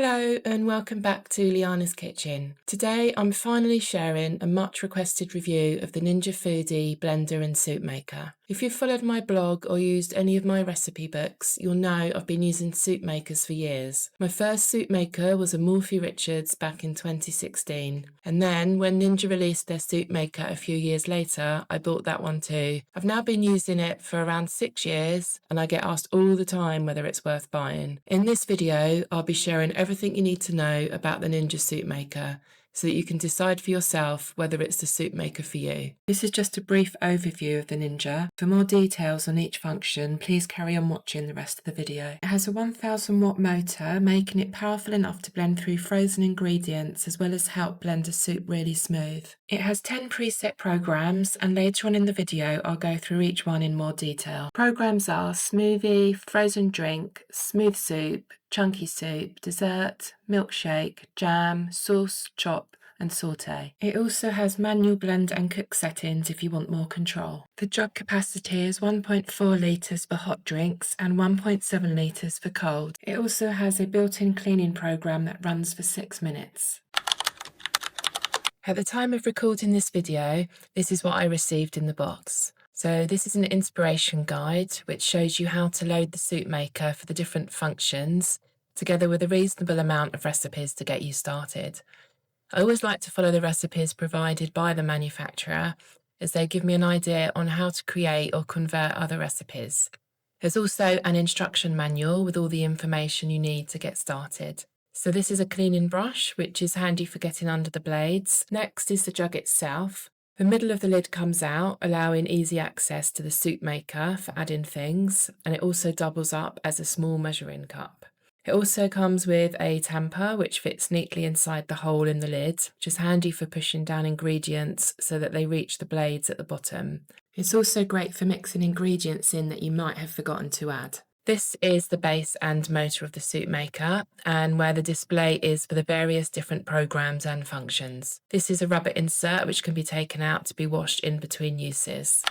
Hello and welcome back to Liana's Kitchen. Today I'm finally sharing a much requested review of the Ninja Foodie blender and soup maker. If you've followed my blog or used any of my recipe books, you'll know I've been using soup makers for years. My first soup maker was a Morphy Richards back in 2016, and then when Ninja released their soup maker a few years later, I bought that one too. I've now been using it for around 6 years and I get asked all the time whether it's worth buying. In this video, I'll be sharing everything you need to know about the Ninja soup maker so that you can decide for yourself whether it's the soup maker for you. This is just a brief overview of the Ninja. For more details on each function, please carry on watching the rest of the video. It has a 1000 watt motor, making it powerful enough to blend through frozen ingredients as well as help blend a soup really smooth. It has 10 preset programs, and later on in the video I'll go through each one in more detail. Programs are smoothie, frozen drink, smooth soup, chunky soup, dessert, milkshake, jam, sauce, chop and sauté. It also has manual blend and cook settings if you want more control. The jug capacity is 1.4 litres for hot drinks and 1.7 litres for cold. It also has a built-in cleaning program that runs for 6 minutes. At the time of recording this video, this is what I received in the box. So this is an inspiration guide which shows you how to load the soup maker for the different functions, together with a reasonable amount of recipes to get you started. I always like to follow the recipes provided by the manufacturer, as they give me an idea on how to create or convert other recipes. There's also an instruction manual with all the information you need to get started. So this is a cleaning brush, which is handy for getting under the blades. Next is the jug itself. The middle of the lid comes out, allowing easy access to the soup maker for adding things, and it also doubles up as a small measuring cup. It also comes with a tamper, which fits neatly inside the hole in the lid, which is handy for pushing down ingredients so that they reach the blades at the bottom. It's also great for mixing ingredients in that you might have forgotten to add. This is the base and motor of the soup maker, and where the display is for the various different programs and functions. This is a rubber insert which can be taken out to be washed in between uses.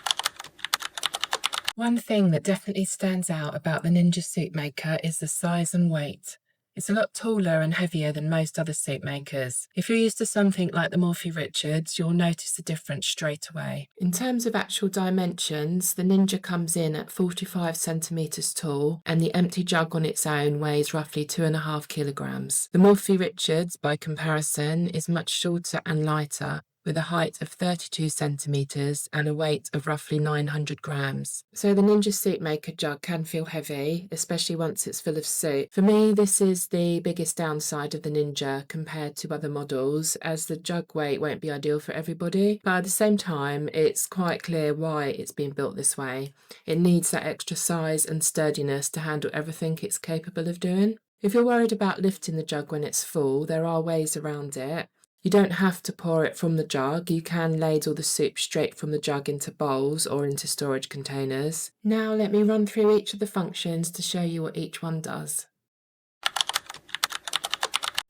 One thing that definitely stands out about the Ninja soup maker is the size and weight. It's a lot taller and heavier than most other soup makers. If you're used to something like the Morphy Richards, you'll notice the difference straight away. In terms of actual dimensions, the Ninja comes in at 45 centimetres tall, and the empty jug on its own weighs roughly 2.5 kilograms. The Morphy Richards, by comparison, is much shorter and lighter, with a height of 32 centimetres and a weight of roughly 900 grams. So the Ninja soup maker jug can feel heavy, especially once it's full of soup. For me, this is the biggest downside of the Ninja compared to other models, as the jug weight won't be ideal for everybody, but at the same time, it's quite clear why it's been built this way. It needs that extra size and sturdiness to handle everything it's capable of doing. If you're worried about lifting the jug when it's full, there are ways around it. You don't have to pour it from the jug. You can ladle the soup straight from the jug into bowls or into storage containers. Now let me run through each of the functions to show you what each one does.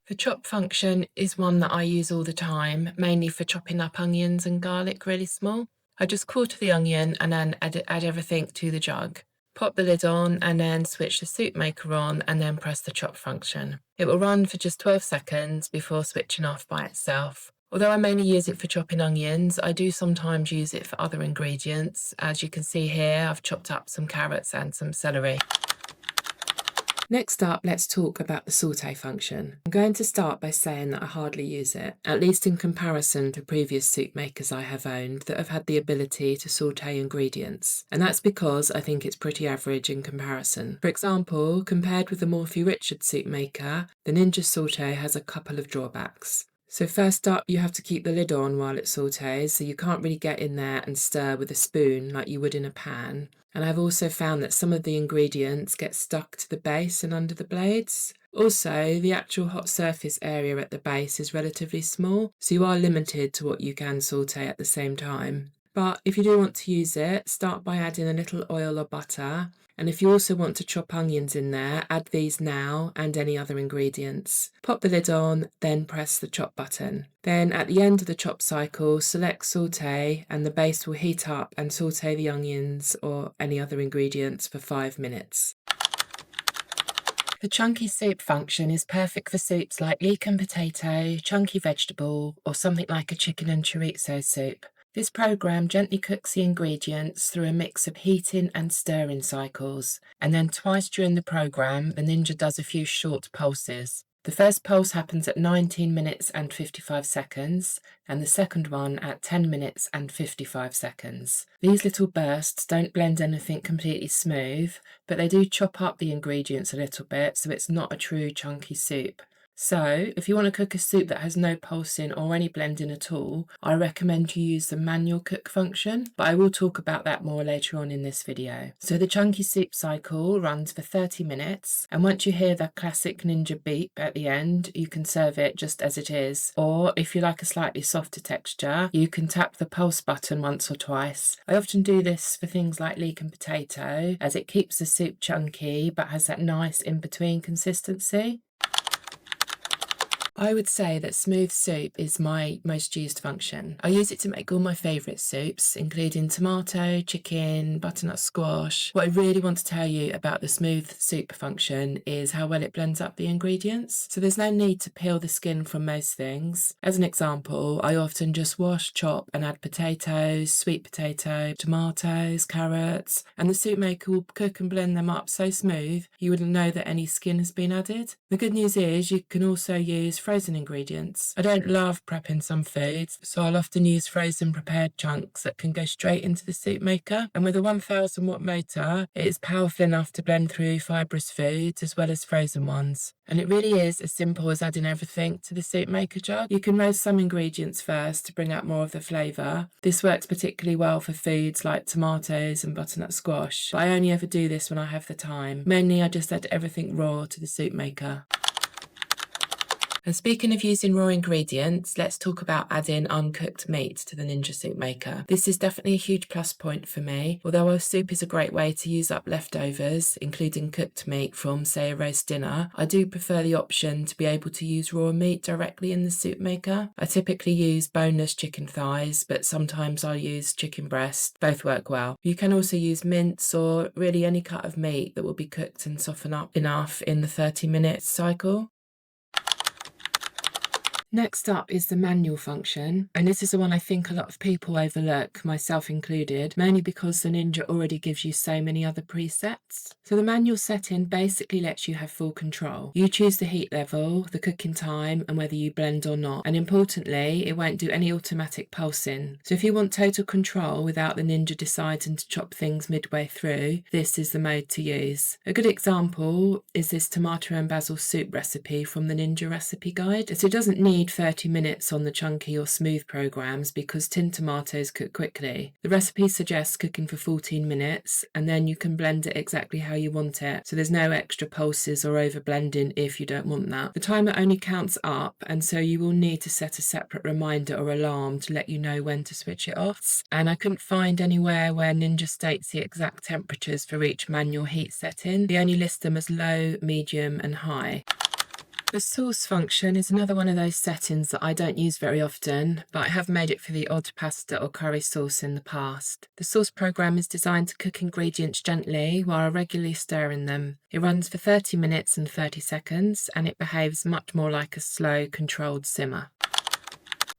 The chop function is one that I use all the time, mainly for chopping up onions and garlic really small. I just quarter the onion and then add everything to the jug. Pop the lid on and then switch the soup maker on and then press the chop function. It will run for just 12 seconds before switching off by itself. Although I mainly use it for chopping onions, I do sometimes use it for other ingredients. As you can see here, I've chopped up some carrots and some celery. Next up, let's talk about the sauté function. I'm going to start by saying that I hardly use it, at least in comparison to previous soup makers I have owned that have had the ability to sauté ingredients. And that's because I think it's pretty average in comparison. For example, compared with the Morphy Richards soup maker, the Ninja sauté has a couple of drawbacks. So first up, you have to keep the lid on while it sautés, so you can't really get in there and stir with a spoon like you would in a pan. And I've also found that some of the ingredients get stuck to the base and under the blades. Also, the actual hot surface area at the base is relatively small, so you are limited to what you can sauté at the same time. But if you do want to use it, start by adding a little oil or butter. And if you also want to chop onions in there, add these now and any other ingredients. Pop the lid on, then press the chop button. Then at the end of the chop cycle, select sauté and the base will heat up and sauté the onions or any other ingredients for 5 minutes. The chunky soup function is perfect for soups like leek and potato, chunky vegetable, or something like a chicken and chorizo soup. This program gently cooks the ingredients through a mix of heating and stirring cycles, and then twice during the program, the Ninja does a few short pulses. The first pulse happens at 19 minutes and 55 seconds, and the second one at 10 minutes and 55 seconds. These little bursts don't blend anything completely smooth, but they do chop up the ingredients a little bit, so it's not a true chunky soup. So, if you want to cook a soup that has no pulsing or any blending at all, I recommend you use the manual cook function, but I will talk about that more later on in this video. So the chunky soup cycle runs for 30 minutes, and once you hear the classic Ninja beep at the end, you can serve it just as it is, or if you like a slightly softer texture, you can tap the pulse button once or twice. I often do this for things like leek and potato, as it keeps the soup chunky but has that nice in-between consistency. I would say that smooth soup is my most used function. I use it to make all my favourite soups, including tomato, chicken, butternut squash. What I really want to tell you about the smooth soup function is how well it blends up the ingredients. So there's no need to peel the skin from most things. As an example, I often just wash, chop and add potatoes, sweet potato, tomatoes, carrots, and the soup maker will cook and blend them up so smooth you wouldn't know that any skin has been added. The good news is you can also use frozen ingredients. I don't love prepping some foods, so I'll often use frozen prepared chunks that can go straight into the soup maker. And with a 1000 watt motor, it is powerful enough to blend through fibrous foods as well as frozen ones. And it really is as simple as adding everything to the soup maker jug. You can roast some ingredients first to bring out more of the flavour. This works particularly well for foods like tomatoes and butternut squash, but I only ever do this when I have the time. Mainly I just add everything raw to the soup maker. And speaking of using raw ingredients, let's talk about adding uncooked meat to the Ninja Soup Maker. This is definitely a huge plus point for me. Although a soup is a great way to use up leftovers, including cooked meat from, say, a roast dinner, I do prefer the option to be able to use raw meat directly in the soup maker. I typically use boneless chicken thighs, but sometimes I use chicken breast. Both work well. You can also use mince or really any cut of meat that will be cooked and soften up enough in the 30-minute cycle. Next up is the manual function, and this is the one I think a lot of people overlook, myself included, mainly because the Ninja already gives you so many other presets. So the manual setting basically lets you have full control. You choose the heat level, the cooking time, and whether you blend or not. And importantly, it won't do any automatic pulsing. So if you want total control without the Ninja deciding to chop things midway through, this is the mode to use. A good example is this tomato and basil soup recipe from the Ninja recipe guide. So it doesn't need 30 minutes on the chunky or smooth programs because tinned tomatoes cook quickly. The recipe suggests cooking for 14 minutes and then you can blend it exactly how you want it, so there's no extra pulses or over blending if you don't want that. The timer only counts up, and so you will need to set a separate reminder or alarm to let you know when to switch it off. And I couldn't find anywhere where Ninja states the exact temperatures for each manual heat setting. They only list them as low, medium and high. The sauce function is another one of those settings that I don't use very often, but I have made it for the odd pasta or curry sauce in the past. The sauce program is designed to cook ingredients gently while regularly stirring them. It runs for 30 minutes and 30 seconds, and it behaves much more like a slow, controlled simmer.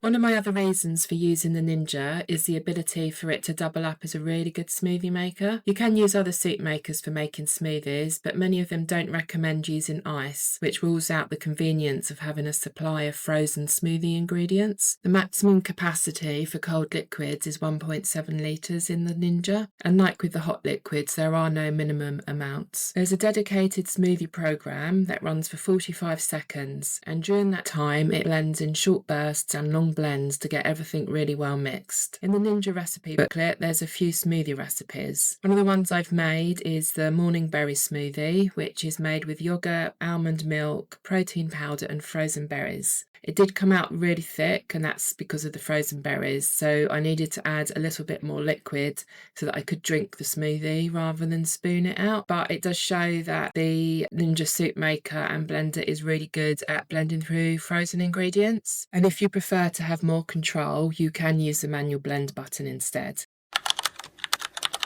One of my other reasons for using the Ninja is the ability for it to double up as a really good smoothie maker. You can use other soup makers for making smoothies, but many of them don't recommend using ice, which rules out the convenience of having a supply of frozen smoothie ingredients. The maximum capacity for cold liquids is 1.7 litres in the Ninja, and like with the hot liquids, there are no minimum amounts. There's a dedicated smoothie program that runs for 45 seconds, and during that time it blends in short bursts and long blends to get everything really well mixed. In the Ninja recipe booklet, there's a few smoothie recipes. One of the ones I've made is the morning berry smoothie, which is made with yogurt, almond milk, protein powder and frozen berries. It did come out really thick, and that's because of the frozen berries, so I needed to add a little bit more liquid so that I could drink the smoothie rather than spoon it out. But it does show that the Ninja Soup Maker and blender is really good at blending through frozen ingredients. And if you prefer to have more control, you can use the manual blend button instead.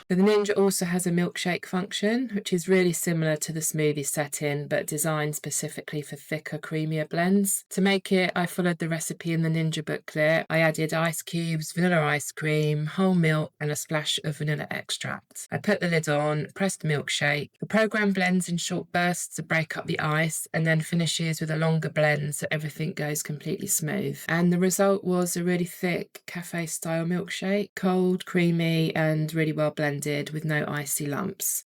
The Ninja also has a milkshake function, which is really similar to the smoothie setting, but designed specifically for thicker, creamier blends. To make it, I followed the recipe in the Ninja booklet. I added ice cubes, vanilla ice cream, whole milk, and a splash of vanilla extract. I put the lid on, pressed the milkshake. The program blends in short bursts to break up the ice, and then finishes with a longer blend so everything goes completely smooth. And the result was a really thick cafe-style milkshake, cold, creamy, and really well blended with no icy lumps.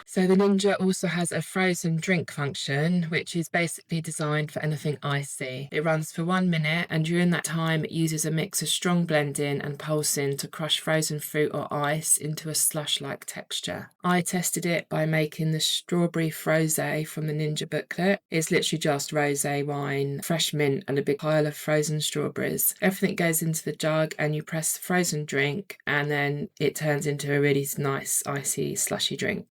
So the Ninja also has a frozen drink function, which is basically designed for anything icy. It runs for 1 minute, and during that time it uses a mix of strong blending and pulsing to crush frozen fruit or ice into a slush-like texture. I tested it by making the strawberry frosé from the Ninja booklet. It's literally just rosé wine, fresh mint, and a big pile of frozen strawberries. Everything goes into the jug and you press the frozen drink, and then it turns into a really nice icy slushy drink.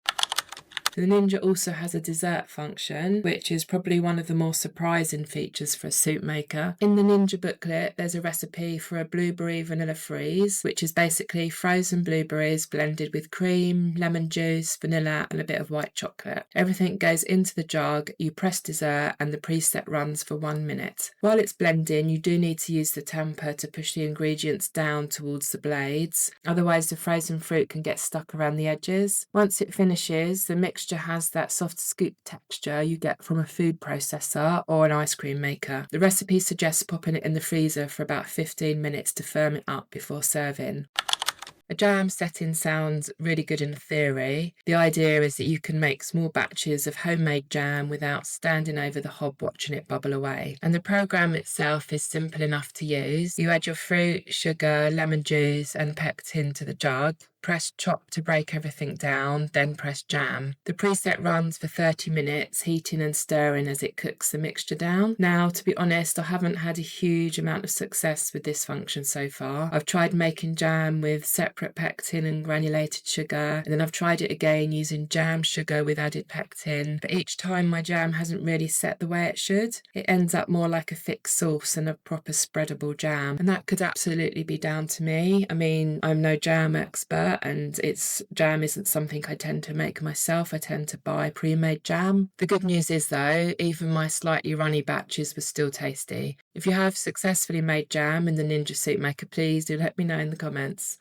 The Ninja also has a dessert function, which is probably one of the more surprising features for a soup maker. In the Ninja booklet, there's a recipe for a blueberry vanilla freeze, which is basically frozen blueberries blended with cream, lemon juice, vanilla, and a bit of white chocolate. Everything goes into the jug, you press dessert, and the preset runs for 1 minute. While it's blending, you do need to use the tamper to push the ingredients down towards the blades, otherwise the frozen fruit can get stuck around the edges. Once it finishes, the mixture has that soft scoop texture you get from a food processor or an ice cream maker. The recipe suggests popping it in the freezer for about 15 minutes to firm it up before serving. A jam setting sounds really good in theory. The idea is that you can make small batches of homemade jam without standing over the hob watching it bubble away. And the program itself is simple enough to use. You add your fruit, sugar, lemon juice, and pectin to the jug. Press chop to break everything down, then press jam. The preset runs for 30 minutes, heating and stirring as it cooks the mixture down. Now, to be honest, I haven't had a huge amount of success with this function so far. I've tried making jam with separate pectin and granulated sugar, and then I've tried it again using jam sugar with added pectin, but each time my jam hasn't really set the way it should. It ends up more like a thick sauce than a proper spreadable jam, and that could absolutely be down to me. I mean, I'm no jam expert, and jam isn't something I tend to make myself. I tend to buy pre-made jam. The good news is though, even my slightly runny batches were still tasty. If you have successfully made jam in the Ninja Soup Maker, please do let me know in the comments.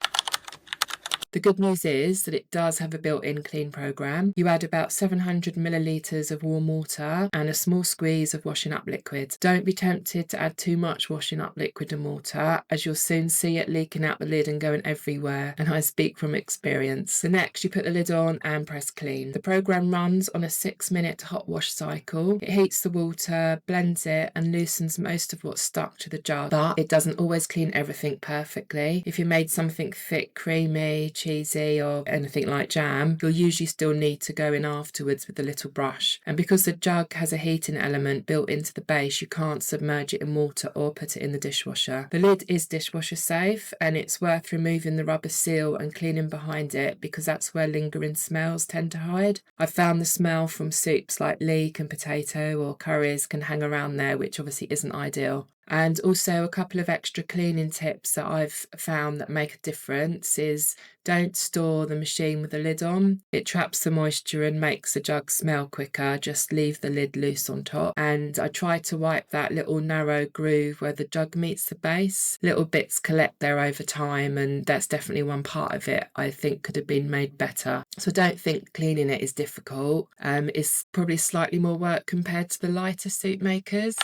The good news is that it does have a built-in clean program. You add about 700 millilitres of warm water and a small squeeze of washing up liquid. Don't be tempted to add too much washing up liquid and water, as you'll soon see it leaking out the lid and going everywhere, and I speak from experience. So next, you put the lid on and press clean. The program runs on a 6-minute hot wash cycle. It heats the water, blends it, and loosens most of what's stuck to the jug, but it doesn't always clean everything perfectly. If you made something thick, creamy, cheesy, or anything like jam, you'll usually still need to go in afterwards with a little brush. And because the jug has a heating element built into the base, you can't submerge it in water or put it in the dishwasher. The lid is dishwasher safe, and it's worth removing the rubber seal and cleaning behind it because that's where lingering smells tend to hide. I've found the smell from soups like leek and potato or curries can hang around there, which obviously isn't ideal. And also a couple of extra cleaning tips that I've found that make a difference is don't store the machine with the lid on. It traps the moisture and makes the jug smell quicker. Just leave the lid loose on top. And I try to wipe that little narrow groove where the jug meets the base. Little bits collect there over time, and that's definitely one part of it I think could have been made better. So don't think cleaning it is difficult. It's probably slightly more work compared to the lighter soup makers.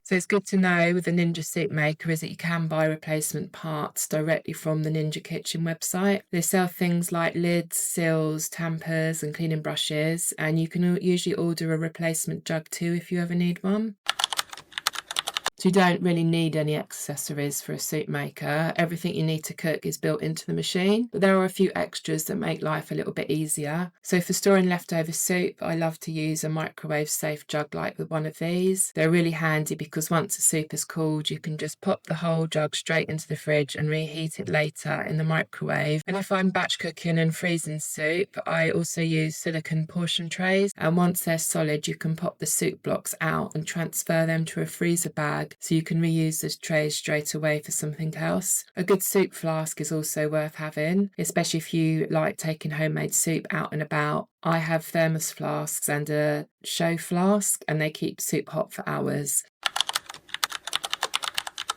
So it's good to know with the Ninja Soup Maker is that you can buy replacement parts directly from the Ninja Kitchen website. They sell things like lids, seals, tampers and cleaning brushes, and you can usually order a replacement jug too if you ever need one. So you don't really need any accessories for a soup maker. Everything you need to cook is built into the machine, but there are a few extras that make life a little bit easier. So for storing leftover soup, I love to use a microwave safe jug like with one of these. They're really handy because once the soup is cooled, you can just pop the whole jug straight into the fridge and reheat it later in the microwave. And if I'm batch cooking and freezing soup, I also use silicone portion trays, and once they're solid, you can pop the soup blocks out and transfer them to a freezer bag bag, so you can reuse the trays straight away for something else. A good soup flask is also worth having, especially if you like taking homemade soup out and about. I have thermos flasks and a show flask, and they keep soup hot for hours.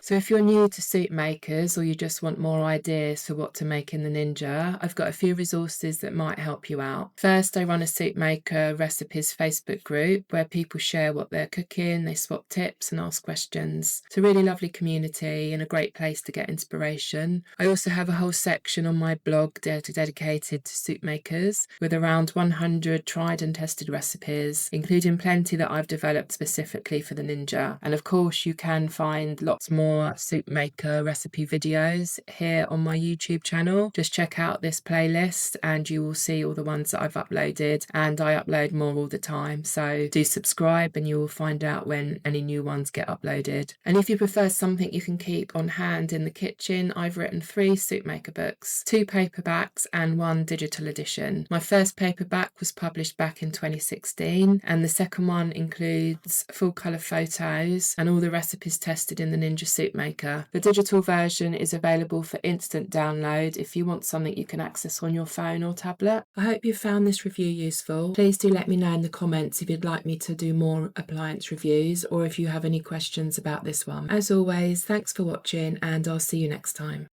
So if you're new to soup makers or you just want more ideas for what to make in the Ninja, I've got a few resources that might help you out. First, I run a soup maker recipes Facebook group where people share what they're cooking, they swap tips and ask questions. It's a really lovely community and a great place to get inspiration. I also have a whole section on my blog dedicated to soup makers with around 100 tried and tested recipes, including plenty that I've developed specifically for the Ninja. And of course, you can find lots more soup maker recipe videos here on my YouTube channel. Just check out this playlist and you will see all the ones that I've uploaded, and I upload more all the time, so do subscribe and you will find out when any new ones get uploaded. And if you prefer something you can keep on hand in the kitchen, I've written 3 soup maker books, 2 paperbacks and 1 digital edition. My first paperback was published back in 2016, and the second one includes full colour photos and all the recipes tested in the Ninja Soup Maker. The digital version is available for instant download if you want something you can access on your phone or tablet. I hope you found this review useful. Please do let me know in the comments if you'd like me to do more appliance reviews or if you have any questions about this one. As always, thanks for watching and I'll see you next time.